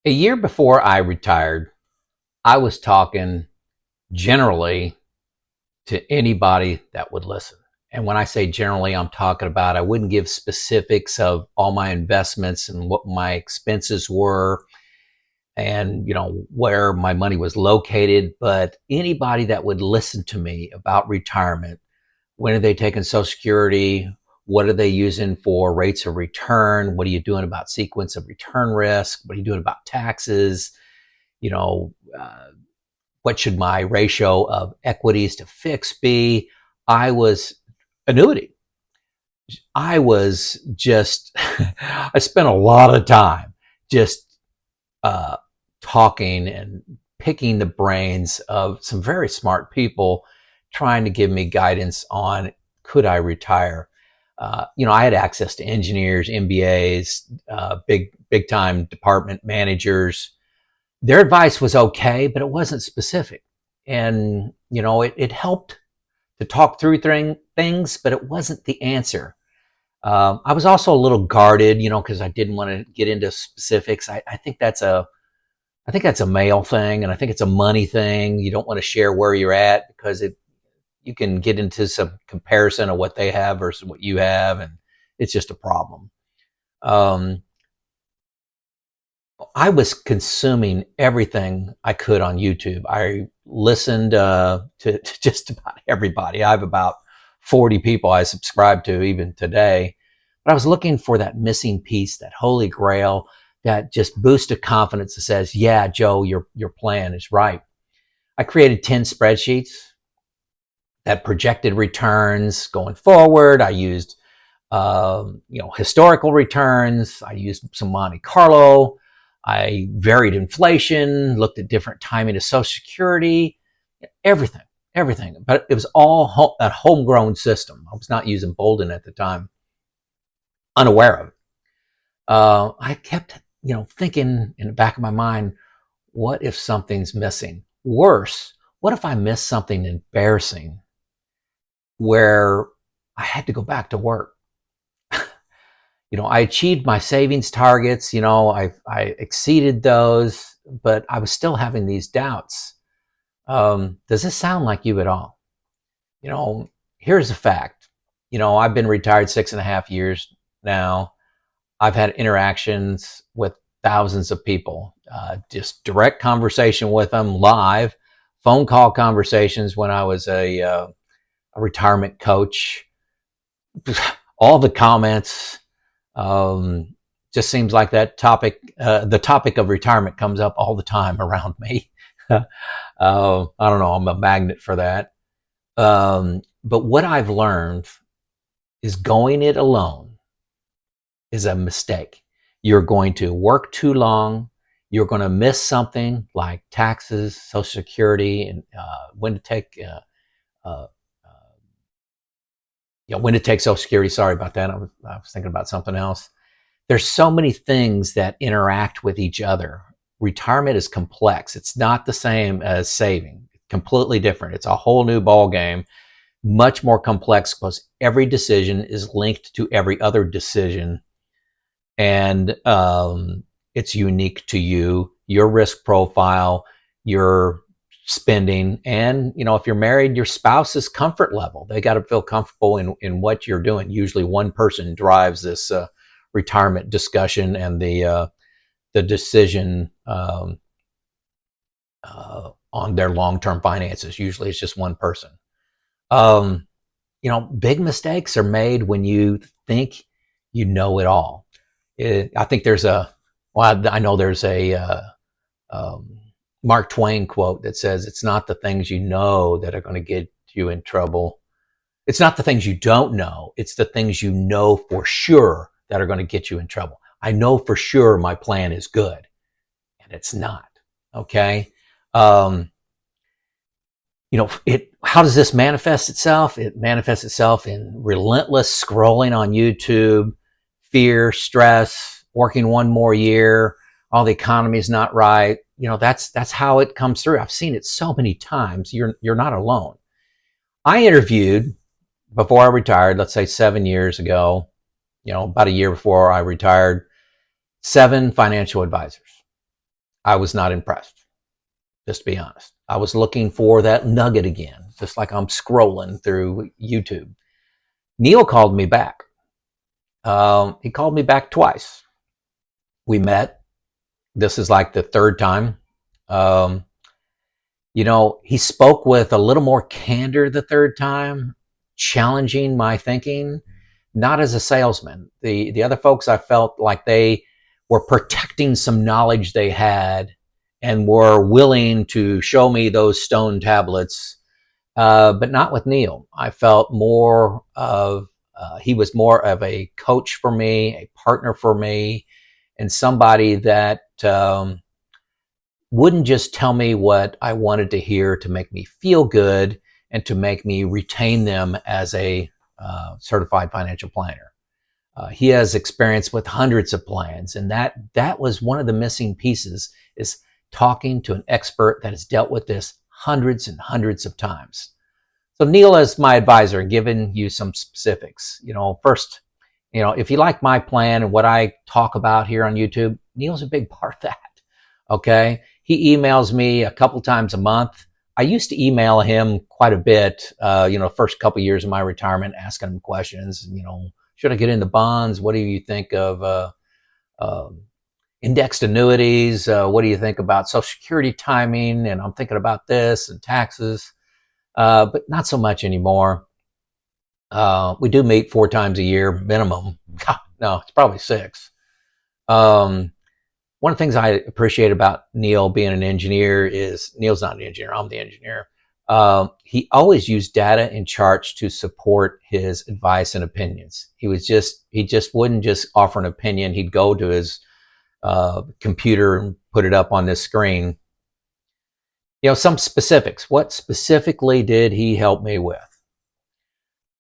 A year before I retired, I was talking generally to anybody that would listen. And when I say generally, I'm talking about I wouldn't give specifics of all my investments and what my expenses were and where my money was located, but anybody that would listen to me about retirement. When are they taking Social Security? What are they using for rates of return? What are you doing about sequence of return risk? What are you doing about taxes? You know, what should my ratio of equities to fixed be? I was annuity. I was just, I spent a lot of time just uh, talking and picking the brains of some very smart people trying to give me guidance on could I retire. I had access to engineers, MBAs, big time department managers. Their advice was okay, but it wasn't specific. And, it helped to talk through things, but it wasn't the answer. I was also a little guarded, because I didn't want to get into specifics. I think that's a male thing, and I think it's a money thing. You don't want to share where you're at because you can get into some comparison of what they have versus what you have, and it's just a problem. I was consuming everything I could on YouTube. I listened to just about everybody. I have about 40 people I subscribe to even today. But I was looking for that missing piece, that holy grail, that just boost of confidence that says, yeah, Joe, your plan is right. I created 10 spreadsheets that projected returns going forward. I used historical returns. I used some Monte Carlo. I varied inflation, looked at different timing of Social Security, everything. But it was all a homegrown system. I was not using Boldin at the time, unaware of it. I kept, thinking in the back of my mind, what if something's missing? Worse, what if I miss something embarrassing where I had to go back to work? I achieved my savings targets, I exceeded those, but I was still having these doubts. Does this sound like you at all? Here's the fact. I've been retired 6.5 years now. I've had interactions with thousands of people, just direct conversation with them live, phone call conversations when I was a retirement coach, all the comments. Just seems like that topic, the topic of retirement comes up all the time around me. I don't know, I'm a magnet for that. But what I've learned is going it alone is a mistake. You're going to work too long. You're going to miss something like taxes, Social Security, and when to take when to take Social Security. Sorry about that. I was thinking about something else. There's so many things that interact with each other. Retirement is complex. It's not the same as saving. Completely different. It's a whole new ball game. Much more complex because every decision is linked to every other decision, and it's unique to you, your risk profile, your spending, and if you're married, your spouse's comfort level. They got to feel comfortable in what you're doing. Usually one person drives this retirement discussion and the decision on their long-term finances. Usually it's just one person. Big mistakes are made when you think you know it all. I think I know there's a Mark Twain quote that says, it's not the things you know that are going to get you in trouble. It's not the things you don't know. It's the things you know for sure that are going to get you in trouble. I know for sure my plan is good, and it's not. Okay. How does this manifest itself? It manifests itself in relentless scrolling on YouTube, fear, stress, working one more year. The economy's not right. That's how it comes through. I've seen it so many times. You're not alone. I interviewed before I retired, let's say 7 years ago, about a year before I retired, 7 financial advisors. I was not impressed, just to be honest. I was looking for that nugget again, just like I'm scrolling through YouTube. Neil called me back. He called me back twice. We met. This is like the third time. Um, he spoke with a little more candor the third time, challenging my thinking, not as a salesman. The other folks, I felt like they were protecting some knowledge they had and were willing to show me those stone tablets, but not with Neil. I felt more of he was more of a coach for me, a partner for me, and somebody that wouldn't just tell me what I wanted to hear to make me feel good and to make me retain them as a certified financial planner. He has experience with hundreds of plans, and that was one of the missing pieces, is talking to an expert that has dealt with this hundreds and hundreds of times. So Neil is my advisor, giving you some specifics. First, if you like my plan and what I talk about here on YouTube, Neil's a big part of that. Okay. He emails me a couple times a month. I used to email him quite a bit, first couple of years of my retirement, asking him questions, should I get into bonds? What do you think of indexed annuities? What do you think about Social Security timing? And I'm thinking about this and taxes, but not so much anymore. We do meet 4 times a year minimum. No, it's probably 6. One of the things I appreciate about Neil being an engineer is Neil's not an engineer. I'm the engineer. He always used data and charts to support his advice and opinions. He just wouldn't just offer an opinion. He'd go to his computer and put it up on this screen. Some specifics. What specifically did he help me with?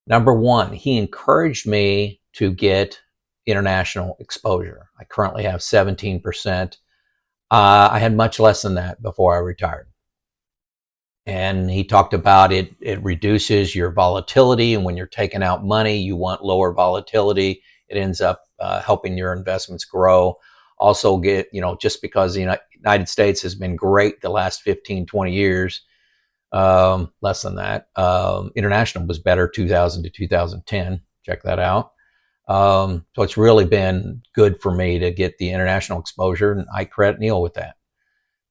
Number one, he encouraged me to get international exposure. I currently have 17%. I had much less than that before I retired. And he talked about it reduces your volatility, and when you're taking out money, you want lower volatility. It ends up helping your investments grow. Also just because the United States has been great the last 15, 20 years, less than that. International was better 2000 to 2010. Check that out. So it's really been good for me to get the international exposure, and I credit Neil with that.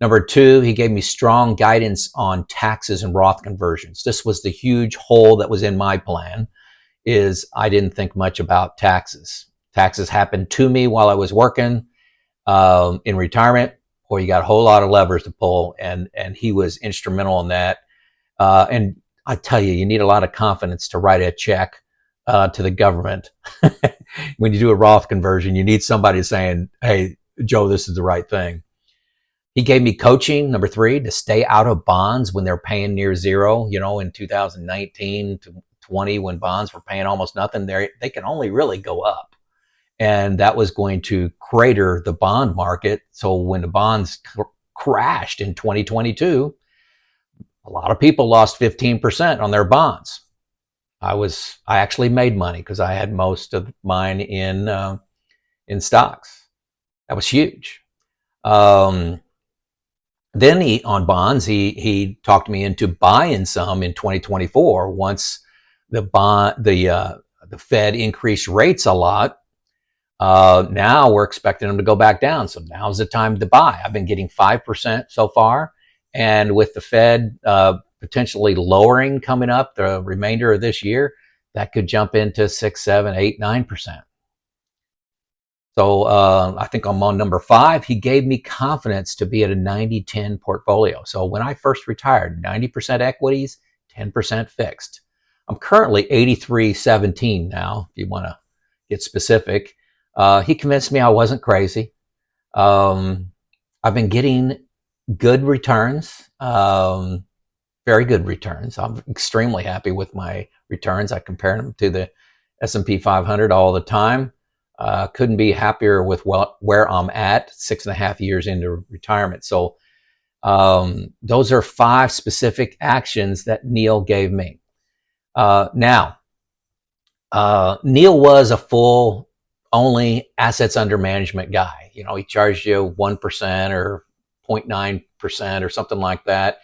Number 2, he gave me strong guidance on taxes and Roth conversions. This was the huge hole that was in my plan, is I didn't think much about taxes. Taxes happened to me while I was working in retirement, or you got a whole lot of levers to pull, and he was instrumental in that. And I tell you, you need a lot of confidence to write a check to the government. When you do a Roth conversion, you need somebody saying, hey, Joe, this is the right thing. He gave me coaching, number 3, to stay out of bonds when they're paying near zero. In 2019 to 20, when bonds were paying almost nothing, they can only really go up. And that was going to crater the bond market. So when the bonds crashed in 2022, a lot of people lost 15% on their bonds. I actually made money because I had most of mine in stocks. That was huge. Then on bonds, he talked me into buying some in 2024 once the Fed increased rates a lot. Now we're expecting them to go back down, so now's the time to buy. I've been getting 5% so far, and with the Fed potentially lowering coming up the remainder of this year, that could jump into 6, 7, 8, 9%. So I think I'm on number 5. He gave me confidence to be at a 90-10 portfolio. So when I first retired, 90% equities, 10% fixed. I'm currently 83-17 now, if you want to get specific. He convinced me I wasn't crazy. I've been getting good returns, very good returns. I'm extremely happy with my returns. I compare them to the S&P 500 all the time. Couldn't be happier with where I'm at 6.5 years into retirement. So those are 5 specific actions that Neil gave me. Now, Neil was a full only assets under management guy. He charged you 1% or 0.9% or something like that.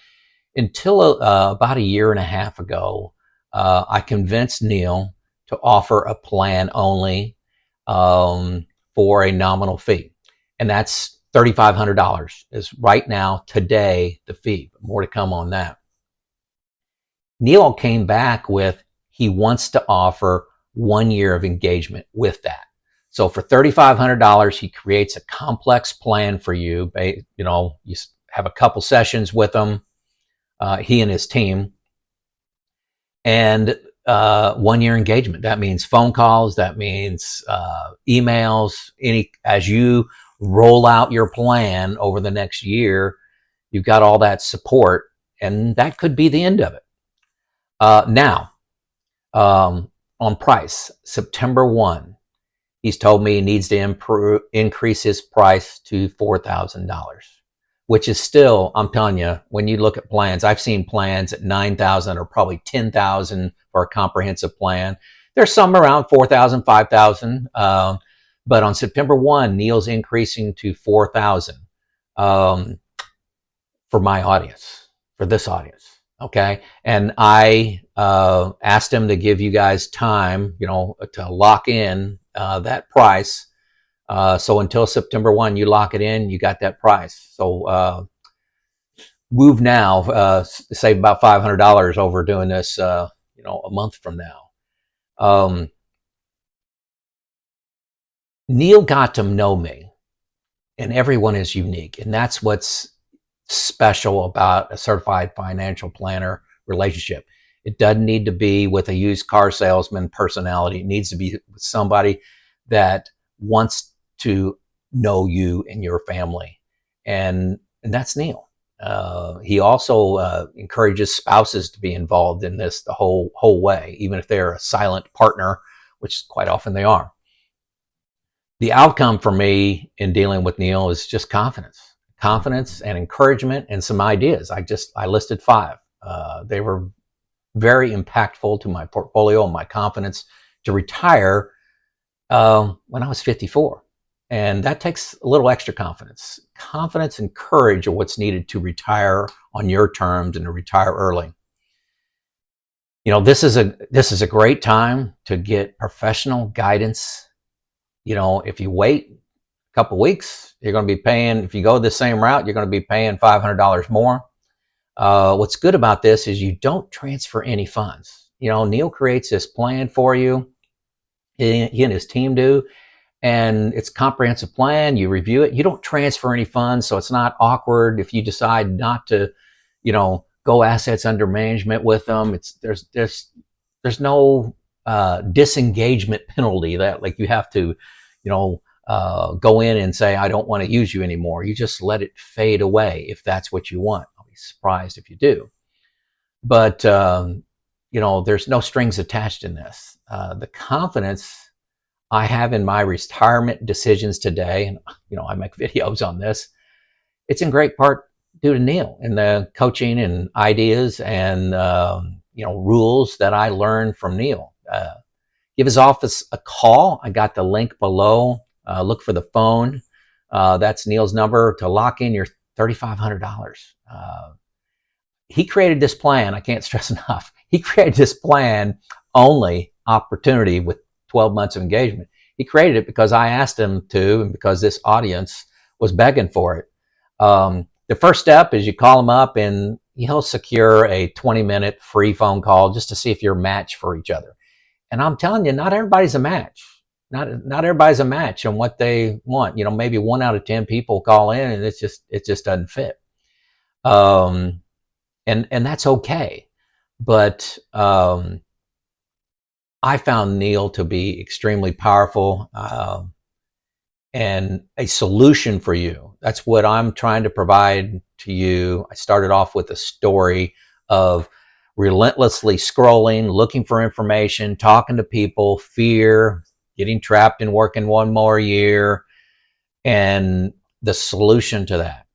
Until about a year and a half ago, I convinced Neil to offer a plan only for a nominal fee. And that's $3,500 is right now, today, the fee. More to come on that. Neil came back with he wants to offer 1 year of engagement with that. So for $3,500, he creates a complex plan for you. You have a couple sessions with him, he and his team, and 1 year engagement. That means phone calls, that means emails. As you roll out your plan over the next year, you've got all that support, and that could be the end of it. Now, on price, September 1, he's told me he needs to increase his price to $4,000, which is still, I'm telling you, when you look at plans, I've seen plans at $9,000 or probably $10,000 for a comprehensive plan. There's some around $4,000, $5,000. But on September 1, Neil's increasing to $4,000 for my audience, for this audience. Okay. And I asked him to give you guys time, to lock in that price. So until September 1, you lock it in, you got that price. So move now, save about $500 over doing this, a month from now. Neil got to know me, and everyone is unique. And that's what's special about a certified financial planner relationship. It doesn't need to be with a used car salesman personality. It needs to be with somebody that wants to know you and your family. And that's Neil. He also encourages spouses to be involved in this the whole way, even if they're a silent partner, which quite often they are. The outcome for me in dealing with Neil is just confidence and encouragement and some ideas. I listed 5. They were very impactful to my portfolio and my confidence to retire when I was 54. And that takes a little extra confidence. Confidence and courage are what's needed to retire on your terms and to retire early. This is a great time to get professional guidance. If you wait a couple weeks, you're going to be paying, if you go the same route, you're going to be paying $500 more. What's good about this is you don't transfer any funds. Neil creates this plan for you. He and his team do. And it's a comprehensive plan. You review it. You don't transfer any funds, so it's not awkward if you decide not to, go assets under management with them. There's no disengagement penalty that like you have to, go in and say, I don't want to use you anymore. You just let it fade away if that's what you want. I'll be surprised if you do. But, there's no strings attached in this. The confidence I have in my retirement decisions today, and, I make videos on this, it's in great part due to Neil and the coaching and ideas and, rules that I learned from Neil. Give his office a call. I got the link below. Look for the phone. That's Neil's number to lock in your $3,500. He created this plan. I can't stress enough. He created this plan only opportunity with 12 months of engagement. He created it because I asked him to, and because this audience was begging for it. The first step is you call him up and he'll secure a 20-minute free phone call just to see if you're a match for each other. And I'm telling you, not everybody's a match. Not everybody's a match on what they want. Maybe 1 out of 10 people call in and it just doesn't fit. And that's okay. But I found Neil to be extremely powerful and a solution for you. That's what I'm trying to provide to you. I started off with a story of relentlessly scrolling, looking for information, talking to people, fear, getting trapped in working 1 more year. And the solution to that,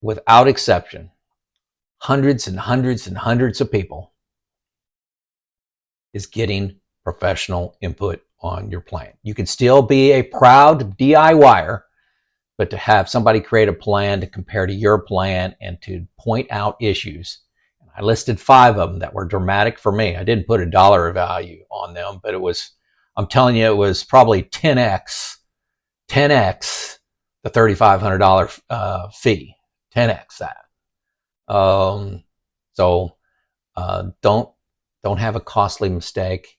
without exception, hundreds and hundreds and hundreds of people, is getting professional input on your plan. You can still be a proud DIYer, But to have somebody create a plan to compare to your plan and to point out issues. I listed 5 of them that were dramatic for me. I didn't put a dollar value on them, but it was, I'm telling you, it was probably 10x the $3,500 fee, 10x that. Don't have a costly mistake.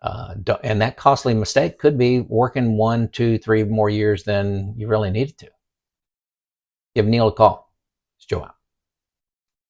And that costly mistake could be working 1, 2, 3 more years than you really needed to. Give Neil a call. It's Joe out.